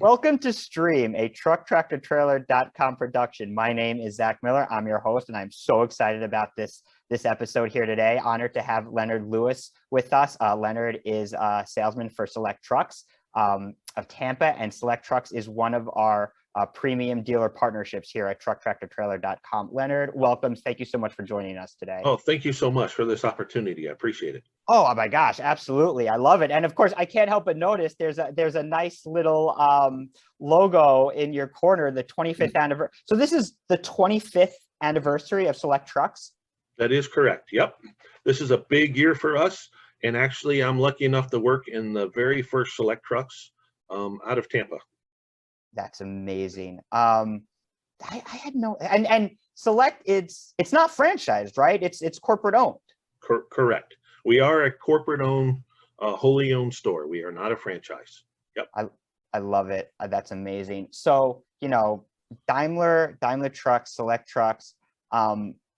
Welcome to Stream, a trucktractortrailer.com production. My name is Zach Miller. I'm your host, and I'm so excited about this episode here today. Honored to have Leonard Lewis with us. Leonard is a salesman for SelecTrucks of Tampa, and SelecTrucks is one of our premium dealer partnerships here at trucktractortrailer.com. Leonard, welcome. Thank you so much for joining us today. Oh, thank you so much for this opportunity. I appreciate it. Oh my gosh, absolutely. I love it. And of course, I can't help but notice there's a nice little logo in your corner, the 25th anniversary. So this is the 25th anniversary of SelecTrucks? That is correct. Yep. This is a big year for us. And actually, I'm lucky enough to work in the very first SelecTrucks out of Tampa. That's amazing. I had no, and Select, it's not franchised, right? It's corporate owned. Correct. We are a corporate owned, wholly owned store. We are not a franchise. Yep. I love it. That's amazing. So, you know, Daimler Trucks, SelecTrucks,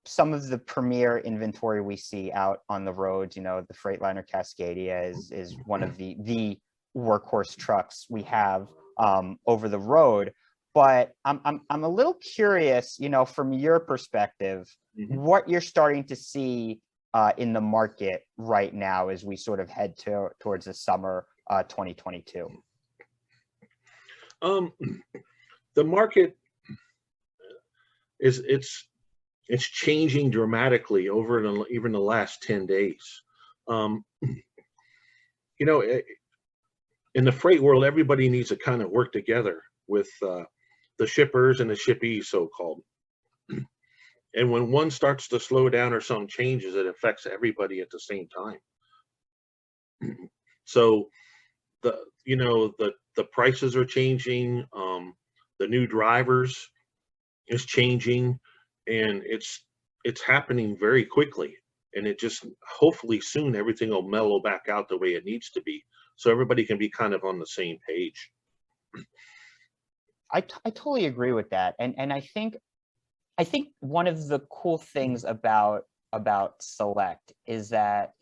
some of the premier inventory we see out on the roads, you know, the Freightliner Cascadia is one of the workhorse trucks we have over the road. But I'm a little curious, you know, from your perspective, what you're starting to see in the market right now as we sort of head towards the summer 2022. The market it's changing dramatically over even the last 10 days. You know, in the freight world, everybody needs to kind of work together with the shippers and the shippees, so-called. And when one starts to slow down or something changes, it affects everybody at the same time. So the prices are changing. The new drivers is changing, and it's happening very quickly. And it just, hopefully soon, everything will mellow back out the way it needs to be, so everybody can be kind of on the same page. I totally agree with that. And I think one of the cool things about Select is that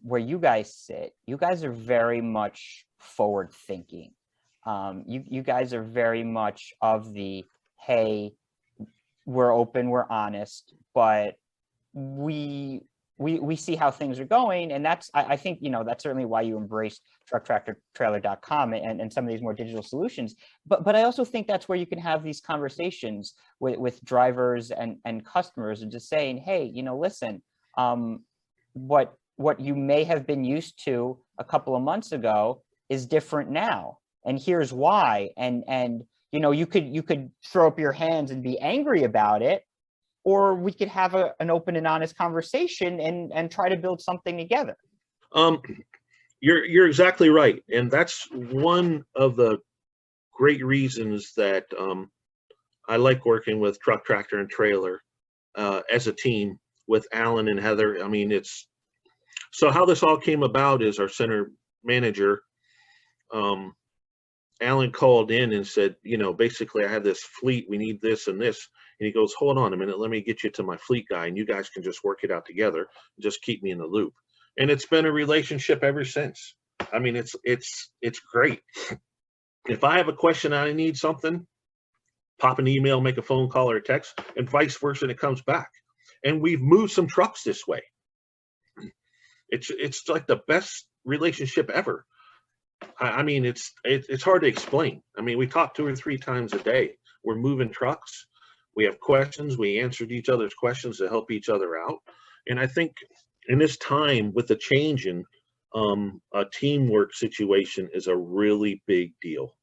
where you guys sit, you guys are very much forward thinking. You guys are very much of the, hey, we're open, we're honest, but we see how things are going. And that's, I think, you know, that's certainly why you embraced trucktractortrailer.com and some of these more digital solutions. But I also think that's where you can have these conversations with drivers and customers, and just saying, hey, you know, listen, what you may have been used to a couple of months ago is different now, and here's why. And you know, you could throw up your hands and be angry about it, or we could have an open and honest conversation and try to build something together. You're exactly right. And that's one of the great reasons that I like working with Truck, Tractor, and Trailer as a team with Alan and Heather. I mean, so how this all came about is our center manager, Alan, called in and said, you know, basically, I have this fleet, we need this and this. And he goes, hold on a minute, let me get you to my fleet guy, and you guys can just work it out together and just keep me in the loop. And it's been a relationship ever since. I mean, it's great. If I have a question and I need something, pop an email, make a phone call or a text, and vice versa, and it comes back. And we've moved some trucks this way. It's like the best relationship ever. I mean, it's hard to explain. I mean, we talk 2 or 3 times a day. We're moving trucks. We have questions. We answered each other's questions to help each other out. And I think in this time with the change in a teamwork situation is a really big deal.